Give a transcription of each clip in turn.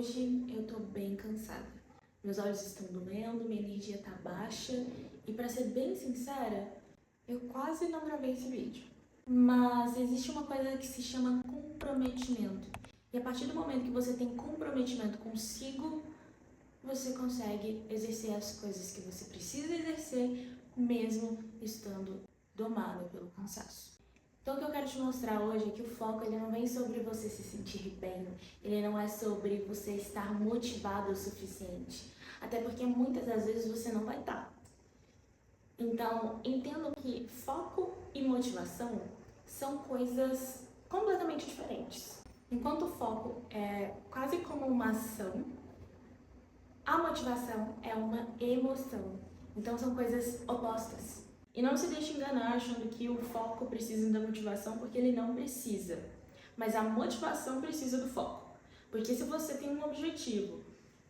Hoje eu tô bem cansada. Meus olhos estão doendo, minha energia tá baixa e, pra ser bem sincera, eu quase não gravei esse vídeo. Mas existe uma coisa que se chama comprometimento. E a partir do momento que você tem comprometimento consigo, você consegue exercer as coisas que você precisa exercer, mesmo estando domado pelo cansaço. Então o que eu quero te mostrar hoje é que o foco ele não vem sobre você se sentir bem, ele não é sobre você estar motivado o suficiente, até porque muitas das vezes você não vai estar. Então entendam que foco e motivação são coisas completamente diferentes. Enquanto o foco é quase como uma ação, a motivação é uma emoção. Então são coisas opostas. E não se deixe enganar achando que o foco precisa da motivação, porque ele não precisa. Mas a motivação precisa do foco. Porque se você tem um objetivo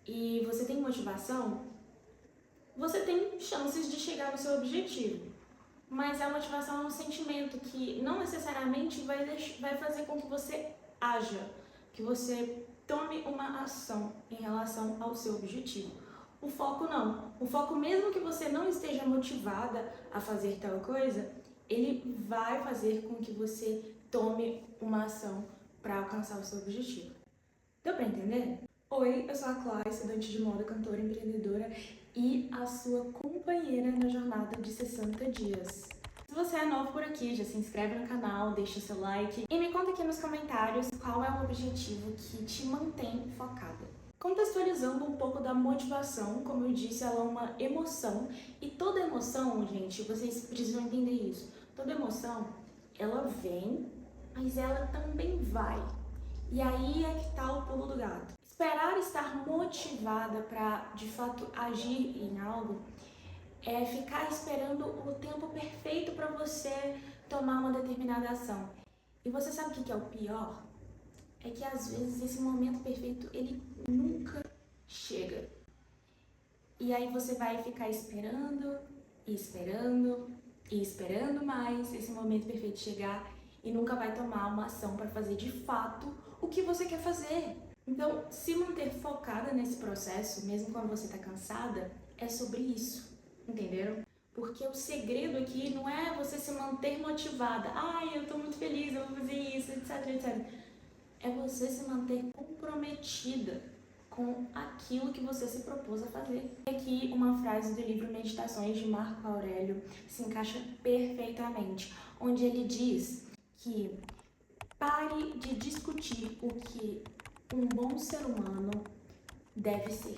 e você tem motivação, você tem chances de chegar no seu objetivo. Mas a motivação é um sentimento que não necessariamente vai fazer com que você haja, que você tome uma ação em relação ao seu objetivo. O foco não. O foco, mesmo que você não esteja motivada a fazer tal coisa, ele vai fazer com que você tome uma ação para alcançar o seu objetivo. Deu para entender? Oi, eu sou a Clara, estudante de moda, cantora, empreendedora e a sua companheira na jornada de 60 dias. Se você é novo por aqui, já se inscreve no canal, deixa o seu like e me conta aqui nos comentários qual é o objetivo que te mantém focada. Contextualizando um pouco da motivação, como eu disse, ela é uma emoção e toda emoção, gente, vocês precisam entender isso. Toda emoção, ela vem, mas ela também vai. E aí é que tá o pulo do gato. Esperar estar motivada para, de fato, agir em algo é ficar esperando o tempo perfeito para você tomar uma determinada ação. E você sabe o que é o pior? É que às vezes esse momento perfeito, ele nunca chega. E aí você vai ficar esperando, e esperando, e esperando mais esse momento perfeito chegar e nunca vai tomar uma ação para fazer de fato o que você quer fazer. Então, se manter focada nesse processo, mesmo quando você está cansada, é sobre isso, entenderam? Porque o segredo aqui não é você se manter motivada. Ai, eu tô muito feliz, eu vou fazer isso, etc, etc. É você se manter comprometida com aquilo que você se propôs a fazer. Aqui uma frase do livro Meditações de Marco Aurélio se encaixa perfeitamente, onde ele diz que pare de discutir o que um bom ser humano deve ser.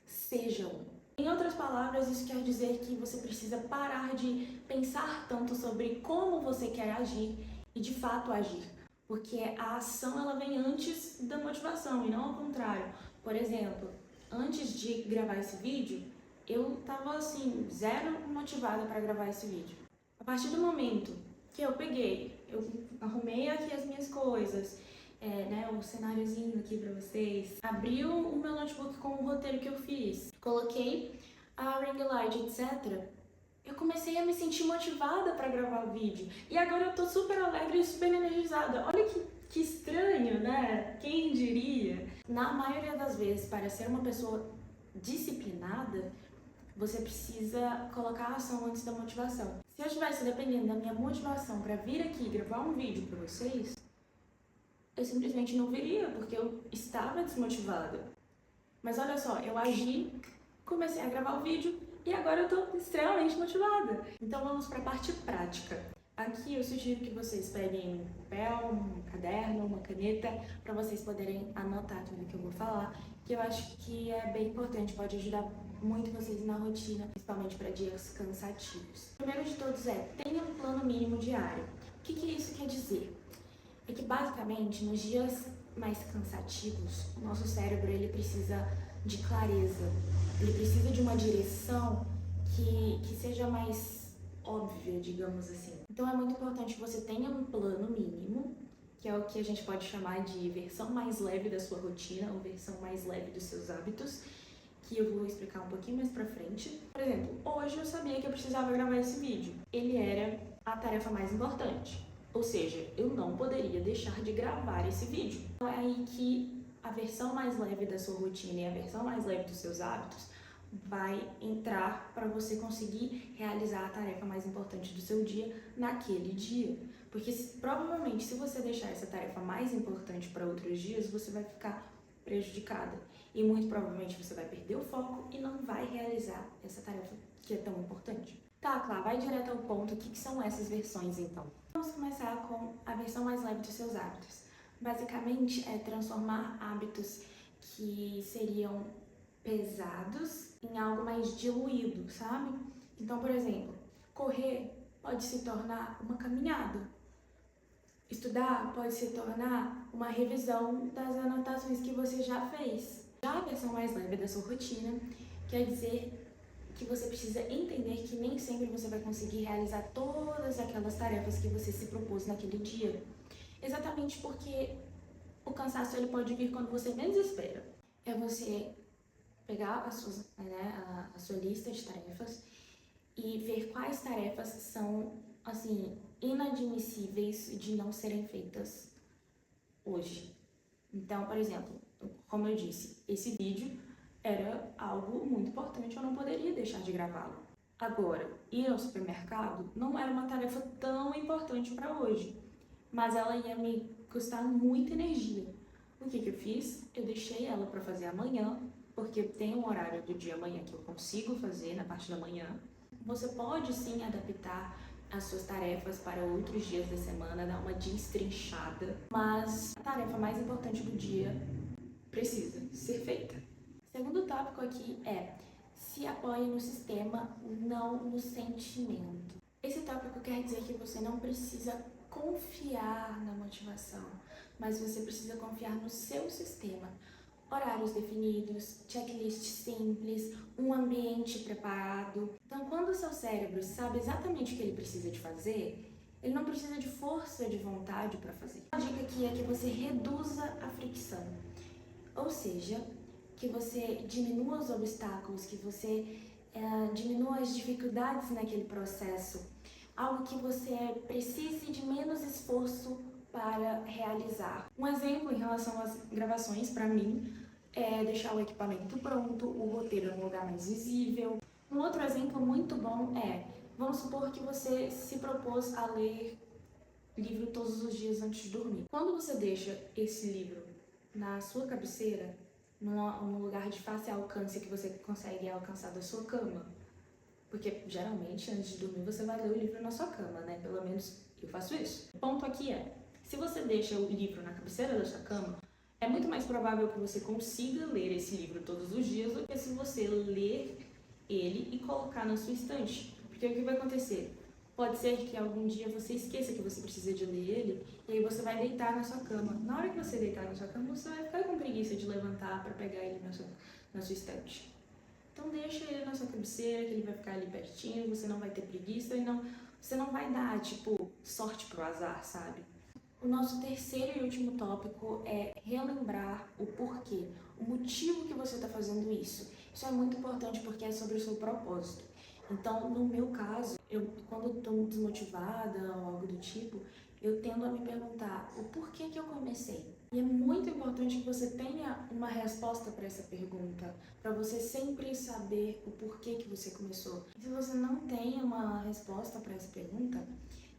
Seja um. Em outras palavras, isso quer dizer que você precisa parar de pensar tanto sobre como você quer agir e de fato agir. Porque a ação ela vem antes da motivação e não ao contrário. Por exemplo, antes de gravar esse vídeo, eu tava assim, zero motivada para gravar esse vídeo. A partir do momento que eu peguei, eu arrumei aqui as minhas coisas, o cenáriozinho aqui pra vocês, abri o meu notebook com o roteiro que eu fiz, coloquei a ring light, etc., eu comecei a me sentir motivada para gravar o vídeo. E agora eu tô super alegre e super energizada. Olha que estranho, né? Quem diria? Na maioria das vezes, para ser uma pessoa disciplinada, você precisa colocar a ação antes da motivação. Se eu estivesse dependendo da minha motivação para vir aqui gravar um vídeo para vocês, eu simplesmente não viria, porque eu estava desmotivada. Mas olha só, eu agi, comecei a gravar o vídeo, e agora eu tô extremamente motivada. Então vamos para a parte prática. Aqui eu sugiro que vocês peguem um papel, um caderno, uma caneta, para vocês poderem anotar tudo que eu vou falar, que eu acho que é bem importante, pode ajudar muito vocês na rotina, principalmente para dias cansativos. O primeiro de todos é, tenha um plano mínimo diário. O que isso quer dizer? É que basicamente, nos dias mais cansativos, o nosso cérebro ele precisa de clareza, ele precisa de uma direção que seja mais óbvia, digamos assim. Então é muito importante que você tenha um plano mínimo, que é o que a gente pode chamar de versão mais leve da sua rotina, ou versão mais leve dos seus hábitos, que eu vou explicar um pouquinho mais pra frente. Por exemplo, hoje eu sabia que eu precisava gravar esse vídeo. Ele era a tarefa mais importante. Ou seja, eu não poderia deixar de gravar esse vídeo. Então é aí que a versão mais leve da sua rotina e a versão mais leve dos seus hábitos vai entrar para você conseguir realizar a tarefa mais importante do seu dia naquele dia. Porque provavelmente, se você deixar essa tarefa mais importante para outros dias, você vai ficar prejudicada. E muito provavelmente você vai perder o foco e não vai realizar essa tarefa que é tão importante. Tá, Clá, vai direto ao ponto. O que são essas versões, então? Vamos começar com a versão mais leve dos seus hábitos. Basicamente, é transformar hábitos que seriam pesados em algo mais diluído, sabe? Então, por exemplo, correr pode se tornar uma caminhada. Estudar pode se tornar uma revisão das anotações que você já fez. Já a versão mais leve da sua rotina quer dizer que você precisa entender que nem sempre você vai conseguir realizar todas aquelas tarefas que você se propôs naquele dia. Exatamente porque o cansaço ele pode vir quando você menos espera. É você pegar a sua lista de tarefas e ver quais tarefas são, assim, inadmissíveis de não serem feitas hoje. Então, por exemplo, como eu disse, esse vídeo era algo muito importante, eu não poderia deixar de gravá-lo. Agora, ir ao supermercado não era uma tarefa tão importante para hoje, mas ela ia me custar muita energia. O que eu fiz? Eu deixei ela para fazer amanhã, porque tem um horário do dia amanhã que eu consigo fazer na parte da manhã. Você pode sim adaptar as suas tarefas para outros dias da semana, dar uma destrinchada, mas a tarefa mais importante do dia precisa ser feita. O segundo tópico aqui é: se apoie no sistema, não no sentimento. Esse tópico quer dizer que você não precisa confiar na motivação, mas você precisa confiar no seu sistema. Horários definidos, checklist simples, um ambiente preparado. Então, quando o seu cérebro sabe exatamente o que ele precisa de fazer, ele não precisa de força de vontade para fazer. A dica aqui é que você reduza a fricção, ou seja, que você diminua os obstáculos, que você diminua as dificuldades naquele processo, algo que você precise de menos esforço para realizar. Um exemplo em relação às gravações, para mim, é deixar o equipamento pronto, o roteiro em um lugar mais visível. Um outro exemplo muito bom é, vamos supor que você se propôs a ler livro todos os dias antes de dormir. Quando você deixa esse livro na sua cabeceira, num lugar de fácil alcance que você consegue alcançar da sua cama, porque geralmente antes de dormir você vai ler o livro na sua cama, né? Pelo menos eu faço isso. O ponto aqui é, se você deixa o livro na cabeceira da sua cama, é muito mais provável que você consiga ler esse livro todos os dias do que se você ler ele e colocar na sua estante. Porque o que vai acontecer? Pode ser que algum dia você esqueça que você precisa de ler ele e aí você vai deitar na sua cama. Na hora que você deitar na sua cama, você vai ficar com preguiça de levantar para pegar ele na sua estante. Então deixa ele na sua cabeceira, que ele vai ficar ali pertinho, você não vai ter preguiça e você não vai dar, tipo, sorte pro azar, sabe? O nosso terceiro e último tópico é relembrar o porquê, o motivo que você está fazendo isso. Isso é muito importante porque é sobre o seu propósito. Então, no meu caso, quando estou desmotivada ou algo do tipo, eu tendo a me perguntar o porquê que eu comecei. E é muito importante que você tenha uma resposta para essa pergunta, para você sempre saber o porquê que você começou. Se você não tem uma resposta para essa pergunta,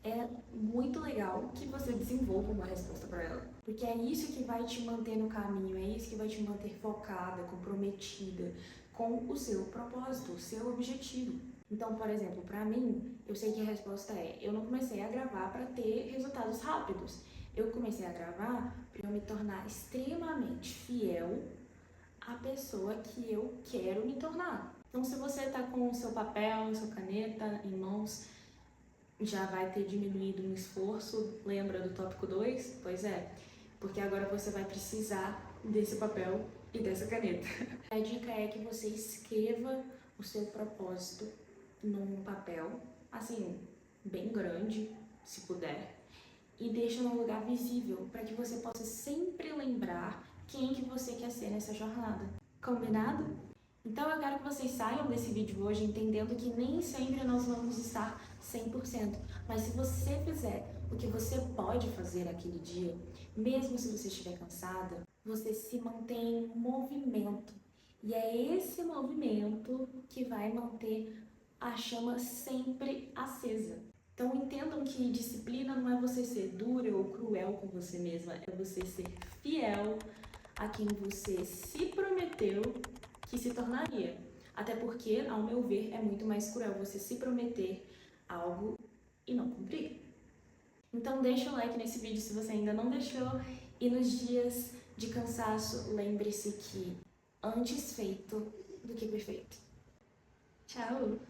é muito legal que você desenvolva uma resposta para ela. Porque é isso que vai te manter no caminho, é isso que vai te manter focada, comprometida com o seu propósito, o seu objetivo. Então, por exemplo, para mim, eu sei que a resposta é: eu não comecei a gravar para ter resultados rápidos. Eu comecei a gravar para eu me tornar extremamente fiel à pessoa que eu quero me tornar. Então, se você está com o seu papel, sua caneta em mãos, já vai ter diminuído um esforço. Lembra do tópico 2? Pois é, porque agora você vai precisar desse papel e dessa caneta. A dica é que você escreva o seu propósito num papel, assim, bem grande, se puder, e deixa num lugar visível, para que você possa sempre lembrar quem que você quer ser nessa jornada. Combinado? Então eu quero que vocês saiam desse vídeo hoje entendendo que nem sempre nós vamos estar 100%, mas se você fizer o que você pode fazer naquele dia, mesmo se você estiver cansada, você se mantém em movimento. E é esse movimento que vai manter a chama sempre acesa. Então entendam que disciplina não é você ser dura ou cruel com você mesma, é você ser fiel a quem você se prometeu que se tornaria. Até porque, ao meu ver, é muito mais cruel você se prometer algo e não cumprir. Então deixa o like nesse vídeo se você ainda não deixou, e nos dias de cansaço, lembre-se que antes feito do que perfeito. Tchau!